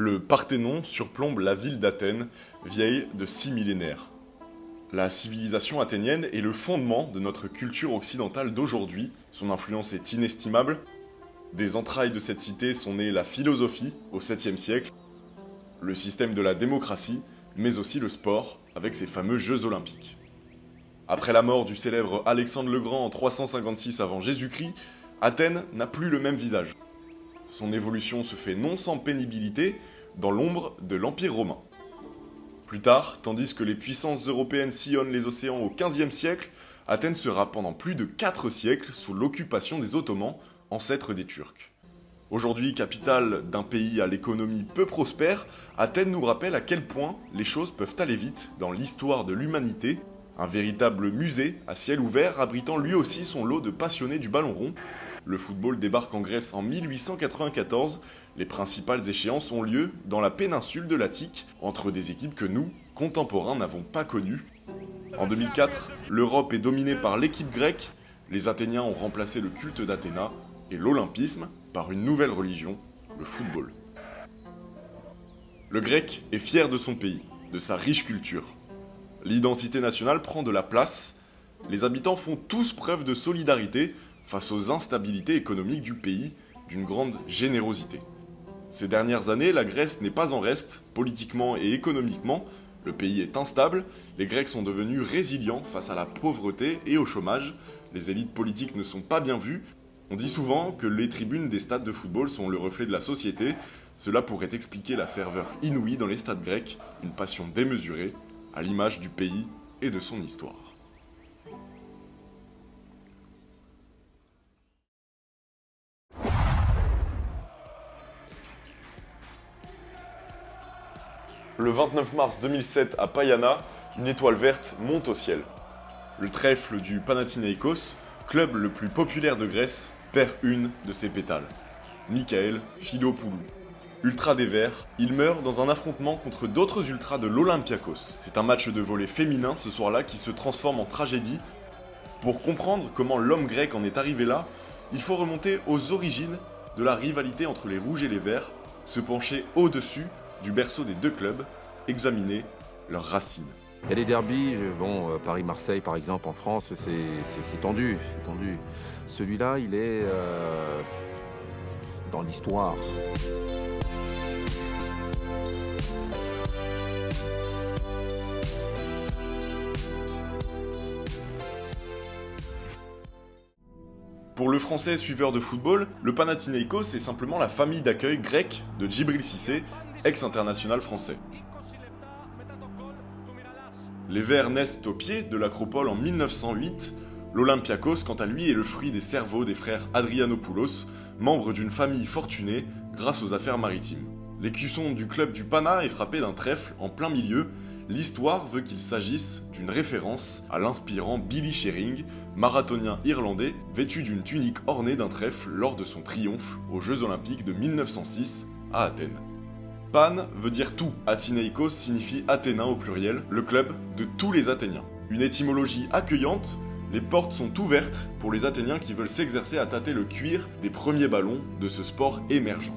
Le Parthénon surplombe la ville d'Athènes, vieille de 6 millénaires. La civilisation athénienne est le fondement de notre culture occidentale d'aujourd'hui, son influence est inestimable. Des entrailles de cette cité sont nées la philosophie au 7e siècle, le système de la démocratie, mais aussi le sport, avec ses fameux Jeux olympiques. Après la mort du célèbre Alexandre le Grand en 356 avant Jésus-Christ, Athènes n'a plus le même visage. Son évolution se fait non sans pénibilité, dans l'ombre de l'Empire romain. Plus tard, tandis que les puissances européennes sillonnent les océans au XVe siècle, Athènes sera pendant plus de 4 siècles sous l'occupation des Ottomans, ancêtres des Turcs. Aujourd'hui, capitale d'un pays à l'économie peu prospère, Athènes nous rappelle à quel point les choses peuvent aller vite dans l'histoire de l'humanité, un véritable musée à ciel ouvert abritant lui aussi son lot de passionnés du ballon rond. Le football débarque en Grèce en 1894, les principales échéances ont lieu dans la péninsule de l'Attique, entre des équipes que nous, contemporains, n'avons pas connues. En 2004, l'Europe est dominée par l'équipe grecque, les Athéniens ont remplacé le culte d'Athéna et l'olympisme par une nouvelle religion, le football. Le grec est fier de son pays, de sa riche culture. L'identité nationale prend de la place, les habitants font tous preuve de solidarité face aux instabilités économiques du pays, d'une grande générosité. Ces dernières années, la Grèce n'est pas en reste, politiquement et économiquement, le pays est instable, les Grecs sont devenus résilients face à la pauvreté et au chômage, les élites politiques ne sont pas bien vues, on dit souvent que les tribunes des stades de football sont le reflet de la société, cela pourrait expliquer la ferveur inouïe dans les stades grecs, une passion démesurée, à l'image du pays et de son histoire. Le 29 mars 2007 à Paiana, une étoile verte monte au ciel. Le trèfle du Panathinaïkos, club le plus populaire de Grèce, perd une de ses pétales. Michael Philopoulou. Ultra des Verts, il meurt dans un affrontement contre d'autres ultras de l'Olympiakos. C'est un match de volley féminin ce soir-là qui se transforme en tragédie. Pour comprendre comment l'homme grec en est arrivé là, il faut remonter aux origines de la rivalité entre les Rouges et les Verts, se pencher au-dessus du berceau des deux clubs, examiner leurs racines. Il y a des derbys, Paris-Marseille par exemple en France, c'est tendu, c'est tendu. Celui-là, il est dans l'histoire. Pour le français suiveur de football, le Panathinaïkos est simplement la famille d'accueil grecque de Djibril Cissé, ex-international français. Les Verts naissent au pied de l'acropole en 1908, l'Olympiakos quant à lui est le fruit des cerveaux des frères Adrianopoulos, membres d'une famille fortunée grâce aux affaires maritimes. L'écusson du club du Pana est frappé d'un trèfle en plein milieu. L'histoire veut qu'il s'agisse d'une référence à l'inspirant Billy Shearing, marathonien irlandais vêtu d'une tunique ornée d'un trèfle lors de son triomphe aux Jeux Olympiques de 1906 à Athènes. Pan veut dire tout, Athénaïkos signifie Athéna au pluriel, le club de tous les Athéniens. Une étymologie accueillante, les portes sont ouvertes pour les Athéniens qui veulent s'exercer à tâter le cuir des premiers ballons de ce sport émergent.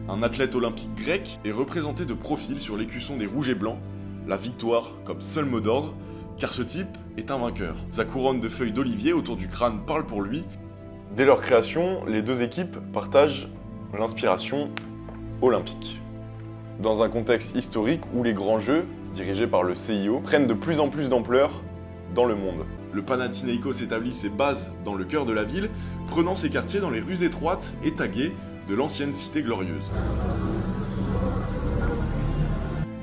Un athlète olympique grec est représenté de profil sur l'écusson des rouges et blancs, la victoire comme seul mot d'ordre, car ce type est un vainqueur. Sa couronne de feuilles d'olivier autour du crâne parle pour lui. Dès leur création, les deux équipes partagent l'inspiration olympique. Dans un contexte historique où les grands jeux, dirigés par le CIO, prennent de plus en plus d'ampleur dans le monde. Le Panathinaïkos établit ses bases dans le cœur de la ville, prenant ses quartiers dans les rues étroites et taguées de l'ancienne cité glorieuse.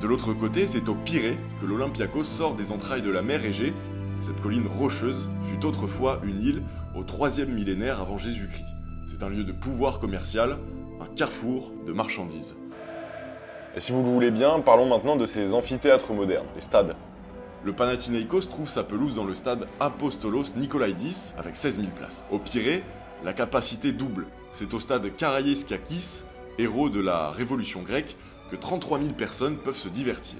De l'autre côté, c'est au Pirée que l'Olympiakos sort des entrailles de la mer Égée. Cette colline rocheuse fut autrefois une île au 3e millénaire avant Jésus-Christ. C'est un lieu de pouvoir commercial, un carrefour de marchandises. Et si vous le voulez bien, parlons maintenant de ces amphithéâtres modernes, les stades. Le Panathinaïkos trouve sa pelouse dans le stade Apostolos Nikolaïdis avec 16 000 places. Au Pirée, la capacité double. C'est au stade Karaiskakis, héros de la Révolution grecque, que 33 000 personnes peuvent se divertir.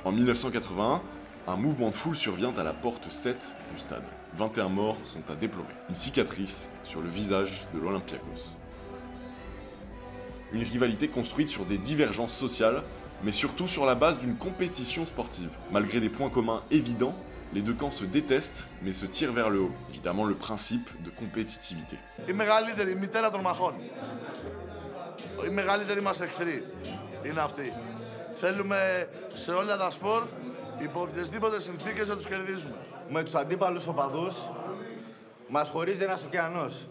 En 1981, un mouvement de foule survient à la porte 7 du stade. 21 morts sont à déplorer. Une cicatrice sur le visage de l'Olympiakos. Une rivalité construite sur des divergences sociales, mais surtout sur la base d'une compétition sportive. Malgré des points communs évidents, les deux camps se détestent, mais se tirent vers le haut. Évidemment, le principe de compétitivité. Η μεγαλύτερη μητέρα των μαχών. Οι μεγαλύτεροι μας εχθροί είναι αυτοί. Θέλουμε σε όλα τα σπορ, υπό οποιασδήποτε συνθήκες να τους κερδίζουμε. Με τους αντίπαλους οπαδούς μας χωρίζει ένας ωκεανός.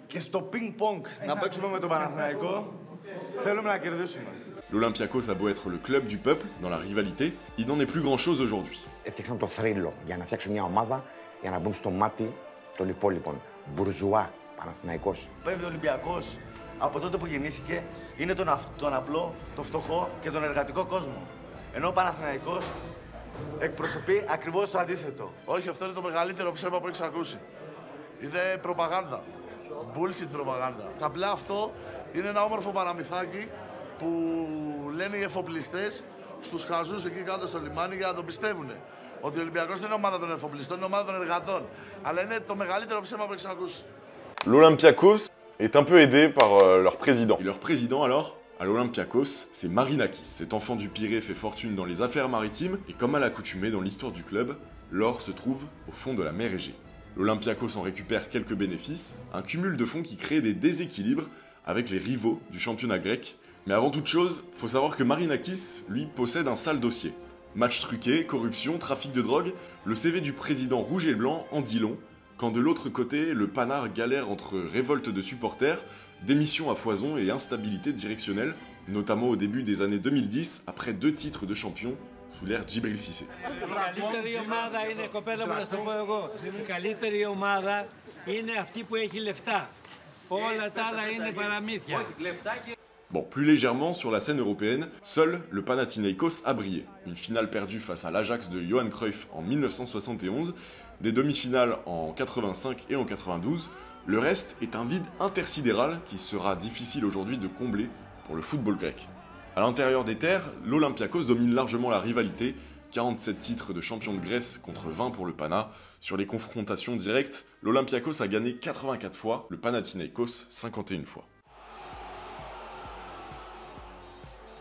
Και στο πινκ-πονγκ να παίξουμε με τον Παναθηναϊκό, θέλουμε να κερδίσουμε. L'Olympiakos a beau être le club du peuple dans la rivalité, il n'en est plus grand-chose aujourd'hui. Έφτιαξαν το θρύλο για να φτιάξουν μια ομάδα για να μπουν στο μάτι των υπόλοιπων. Μπουρζουά, Παναθηναϊκός. Βέβαια ο Ολυμπιακός από τότε που γεννήθηκε είναι τον απλό, τον φτωχό και τον εργατικό κόσμο. Ενώ ο Παναθηναϊκός εκπροσωπεί ακριβώς το αντίθετο. Όχι, αυτό είναι το μεγαλύτερο ψέμα που έχεις ακούσει. Είναι προπαγάνδα. Bullshit προπαγάνδα. Απλά αυτό είναι ένα όμορφο παραμυθάκι που λένε οι εφοπλιστές στους χαζούς εκεί κάτω στο λιμάνι για να το πιστεύουν. Ότι ο Ολυμπιακός δεν είναι ομάδα των εφοπλιστών, είναι ομάδα των εργατών. Αλλά είναι το μεγαλύτερο ψέμα που έχεις ακούσει. L'Olympiakos est un peu aidé par leur président. Et leur président alors, à l'Olympiakos, c'est Marinakis. Cet enfant du Pirée fait fortune dans les affaires maritimes et comme à l'accoutumée dans l'histoire du club, l'or se trouve au fond de la mer Égée. L'Olympiakos en récupère quelques bénéfices, un cumul de fonds qui crée des déséquilibres avec les rivaux du championnat grec. Mais avant toute chose, faut savoir que Marinakis, lui, possède un sale dossier. Match truqué, corruption, trafic de drogue, le CV du président rouge et blanc en dit long, quand de l'autre côté, le panard galère entre révolte de supporters, démission à foison et instabilité directionnelle, notamment au début des années 2010, après 2 titres de champion sous l'ère Djibril Cissé. Η καλύτερη ομάδα είναι, κοπέλα μου, να σου το πω εγώ. Η καλύτερη ομάδα είναι αυτή που έχει λεφτά. Όλα τα άλλα είναι παραμύθια. Bon, plus légèrement, sur la scène européenne, seul le Panathinaikos a brillé. Une finale perdue face à l'Ajax de Johan Cruyff en 1971, des demi-finales en 85 et en 92, le reste est un vide intersidéral qui sera difficile aujourd'hui de combler pour le football grec. À l'intérieur des terres, l'Olympiakos domine largement la rivalité, 47 titres de champion de Grèce contre 20 pour le Pana. Sur les confrontations directes, l'Olympiakos a gagné 84 fois, le Panathinaikos 51 fois.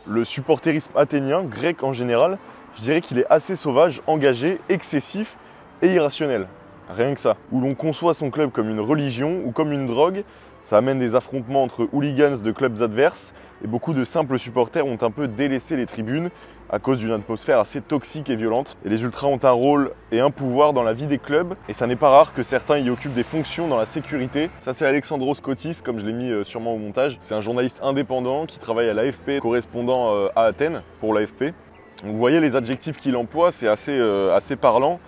Le supporterisme athénien, grec en général, je dirais qu'il est assez sauvage, engagé, excessif et irrationnel. Rien que ça. Où l'on conçoit son club comme une religion ou comme une drogue, ça amène des affrontements entre hooligans de clubs adverses et beaucoup de simples supporters ont un peu délaissé les tribunes à cause d'une atmosphère assez toxique et violente. Et les ultras ont un rôle et un pouvoir dans la vie des clubs et ça n'est pas rare que certains y occupent des fonctions dans la sécurité. Ça c'est Alexandros Kotis, comme je l'ai mis sûrement au montage. C'est un journaliste indépendant qui travaille à l'AFP, correspondant à Athènes pour l'AFP. Vous voyez les adjectifs qu'il emploie, c'est assez parlant.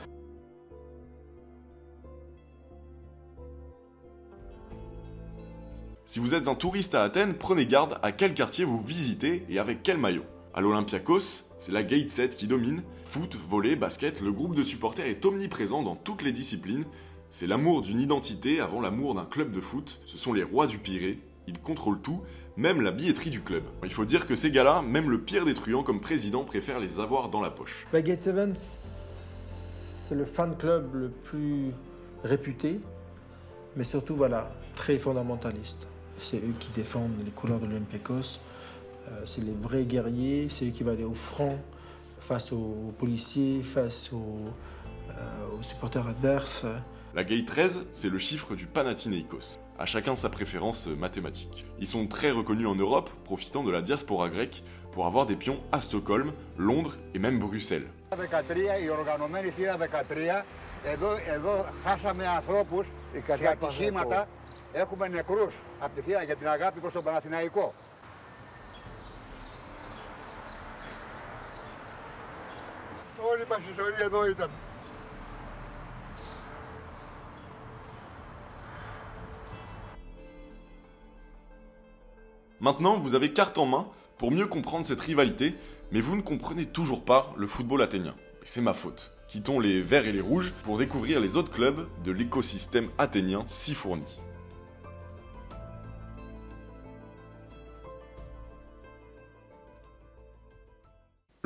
Si vous êtes un touriste à Athènes, prenez garde à quel quartier vous visitez et avec quel maillot. À l'Olympiakos, c'est la Gate Set qui domine. Foot, volley, basket, le groupe de supporters est omniprésent dans toutes les disciplines. C'est l'amour d'une identité avant l'amour d'un club de foot. Ce sont les rois du Pirée. Ils contrôlent tout, même la billetterie du club. Il faut dire que ces gars-là, même le pire des truands comme président, préfère les avoir dans la poche. La Gate 7, c'est le fan club le plus réputé, mais surtout, voilà, très fondamentaliste. C'est eux qui défendent les couleurs de l'Olympiakos. C'est les vrais guerriers, c'est eux qui vont aller au front face aux policiers, face aux supporters adverses. La Gate 13, c'est le chiffre du Panathinaikos. À chacun sa préférence mathématique. Ils sont très reconnus en Europe, profitant de la diaspora grecque pour avoir des pions à Stockholm, Londres et même Bruxelles. Έχουμε νεκρούς από τη θύρα για την αγάπη προς τον Παναθηναϊκό. Όλη μας η ιστορία εδώ ήταν. Maintenant, vous avez carte en main pour mieux comprendre cette rivalité, mais vous ne comprenez toujours pas le football athénien. Et c'est ma faute. Quittons les verts et les rouges pour découvrir les autres clubs de l'écosystème athénien si fourni.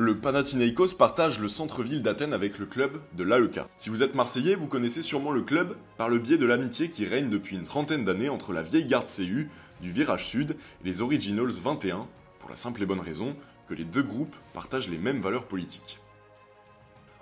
Le Panathinaikos partage le centre-ville d'Athènes avec le club de l'AEK. Si vous êtes Marseillais, vous connaissez sûrement le club par le biais de l'amitié qui règne depuis une trentaine d'années entre la vieille garde CU, du Virage Sud et les Originals 21, pour la simple et bonne raison que les deux groupes partagent les mêmes valeurs politiques.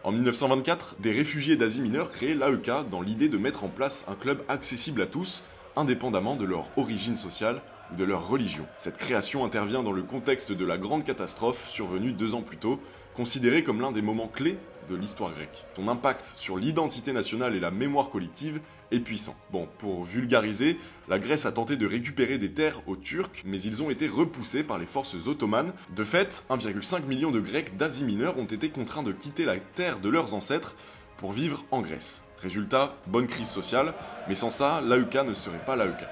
En 1924, des réfugiés d'Asie mineure créent l'AEK dans l'idée de mettre en place un club accessible à tous, indépendamment de leur origine sociale ou de leur religion. Cette création intervient dans le contexte de la grande catastrophe survenue 2 ans plus tôt, considérée comme l'un des moments clés de l'histoire grecque. Son impact sur l'identité nationale et la mémoire collective est puissant. Bon, pour vulgariser, la Grèce a tenté de récupérer des terres aux Turcs, mais ils ont été repoussés par les forces ottomanes. De fait, 1,5 million de Grecs d'Asie mineure ont été contraints de quitter la terre de leurs ancêtres pour vivre en Grèce. Résultat, bonne crise sociale, mais sans ça, l'AEK ne serait pas l'AEK.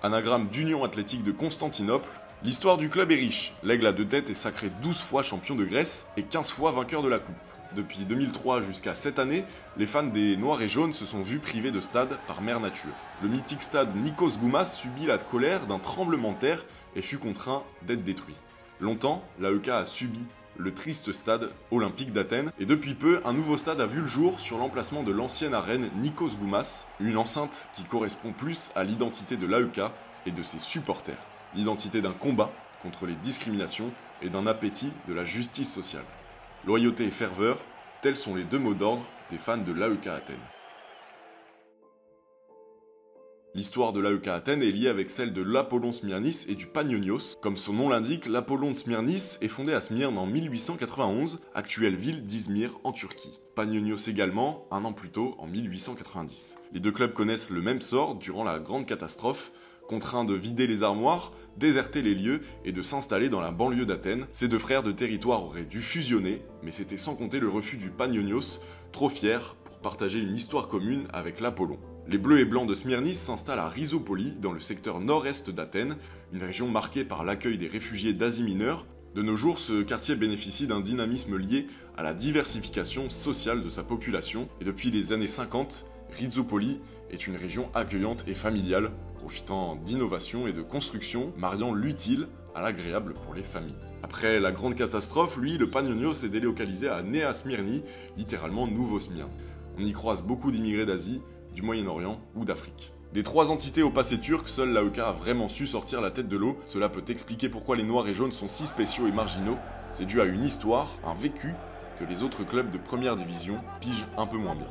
Anagramme d'Union Athlétique de Constantinople, l'histoire du club est riche. L'Aigle à 2 têtes est sacré 12 fois champion de Grèce et 15 fois vainqueur de la coupe. Depuis 2003 jusqu'à cette année, les fans des Noirs et Jaunes se sont vus privés de stade par mère nature. Le mythique stade Nikos Goumas subit la colère d'un tremblement de terre et fut contraint d'être détruit. Longtemps, l'AEK a subi le triste stade olympique d'Athènes, et depuis peu, un nouveau stade a vu le jour sur l'emplacement de l'ancienne arène Nikos Goumas, une enceinte qui correspond plus à l'identité de l'AEK et de ses supporters. L'identité d'un combat contre les discriminations et d'un appétit de la justice sociale. Loyauté et ferveur, tels sont les deux mots d'ordre des fans de l'AEK Athènes. L'histoire de l'AEK Athènes est liée avec celle de l'Apollon Smyrnis et du Panionios. Comme son nom l'indique, l'Apollon de Smyrnis est fondé à Smyrne en 1891, actuelle ville d'Izmir en Turquie. Panionios également, un an plus tôt, en 1890. Les deux clubs connaissent le même sort durant la grande catastrophe, contraints de vider les armoires, déserter les lieux et de s'installer dans la banlieue d'Athènes. Ces deux frères de territoire auraient dû fusionner, mais c'était sans compter le refus du Panionios, trop fier pour partager une histoire commune avec l'Apollon. Les Bleus et Blancs de Smyrnis s'installent à Rhizopoli, dans le secteur nord-est d'Athènes, une région marquée par l'accueil des réfugiés d'Asie mineure. De nos jours, ce quartier bénéficie d'un dynamisme lié à la diversification sociale de sa population, et depuis les années 50, Rhizopoli est une région accueillante et familiale, profitant d'innovation et de construction, mariant l'utile à l'agréable pour les familles. Après la grande catastrophe, le Panionios est délocalisé à Nea Smyrni, littéralement Nouveau Smyrne. On y croise beaucoup d'immigrés d'Asie, du Moyen-Orient ou d'Afrique. Des 3 entités au passé turc, seule l'AEK a vraiment su sortir la tête de l'eau. Cela peut expliquer pourquoi les Noirs et Jaunes sont si spéciaux et marginaux. C'est dû à une histoire, un vécu, que les autres clubs de première division pigent un peu moins bien.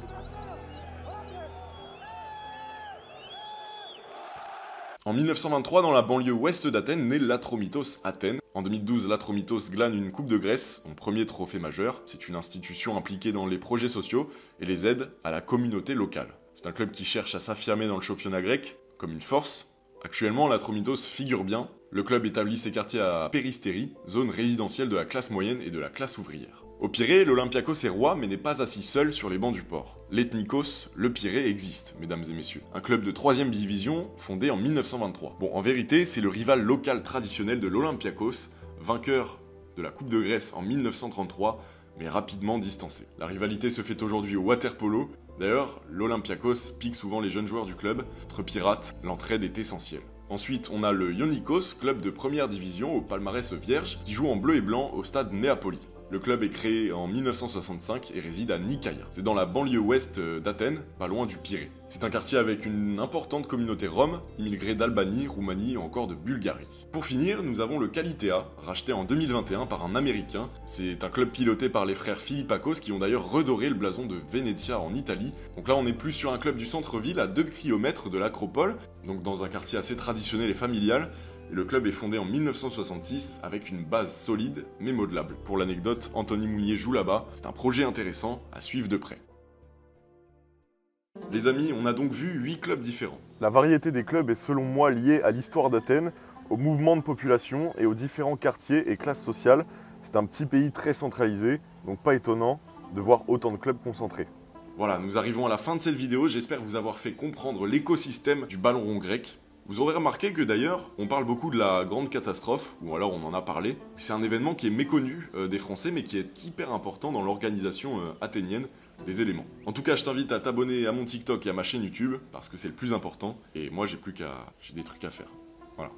En 1923, dans la banlieue ouest d'Athènes, naît l'Atromitos Athènes. En 2012, l'Atromitos glane une Coupe de Grèce, son premier trophée majeur. C'est une institution impliquée dans les projets sociaux et les aides à la communauté locale. C'est un club qui cherche à s'affirmer dans le championnat grec comme une force. Actuellement, l'Atromitos figure bien. Le club établit ses quartiers à Péristérie, zone résidentielle de la classe moyenne et de la classe ouvrière. Au Pirée, l'Olympiakos est roi mais n'est pas assis seul sur les bancs du port. L'Ethnikos, le Pirée, existe, mesdames et messieurs. Un club de 3ème division fondé en 1923. Bon, en vérité, c'est le rival local traditionnel de l'Olympiakos, vainqueur de la Coupe de Grèce en 1933, mais rapidement distancé. La rivalité se fait aujourd'hui au water-polo. D'ailleurs, l'Olympiakos pique souvent les jeunes joueurs du club. Entre pirates, l'entraide est essentielle. Ensuite, on a le Ionikos, club de première division au palmarès vierge, qui joue en bleu et blanc au stade Néapoli. Le club est créé en 1965 et réside à Nikaia. C'est dans la banlieue ouest d'Athènes, pas loin du Pirée. C'est un quartier avec une importante communauté rome, immigrée d'Albanie, Roumanie ou encore de Bulgarie. Pour finir, nous avons le Kalitea, racheté en 2021 par un Américain. C'est un club piloté par les frères Philippakos qui ont d'ailleurs redoré le blason de Venezia en Italie. Donc là, on est plus sur un club du centre-ville à 2 km de l'Acropole, donc dans un quartier assez traditionnel et familial. Le club est fondé en 1966 avec une base solide mais modelable. Pour l'anecdote, Anthony Mounier joue là-bas, c'est un projet intéressant à suivre de près. Les amis, on a donc vu 8 clubs différents. La variété des clubs est selon moi liée à l'histoire d'Athènes, au mouvement de population et aux différents quartiers et classes sociales. C'est un petit pays très centralisé, donc pas étonnant de voir autant de clubs concentrés. Voilà, nous arrivons à la fin de cette vidéo, j'espère vous avoir fait comprendre l'écosystème du ballon rond grec. Vous aurez remarqué que d'ailleurs, on parle beaucoup de la grande catastrophe, ou alors on en a parlé. C'est un événement qui est méconnu des Français, mais qui est hyper important dans l'organisation athénienne des éléments. En tout cas, je t'invite à t'abonner à mon TikTok et à ma chaîne YouTube, parce que c'est le plus important, et moi j'ai des trucs à faire. Voilà.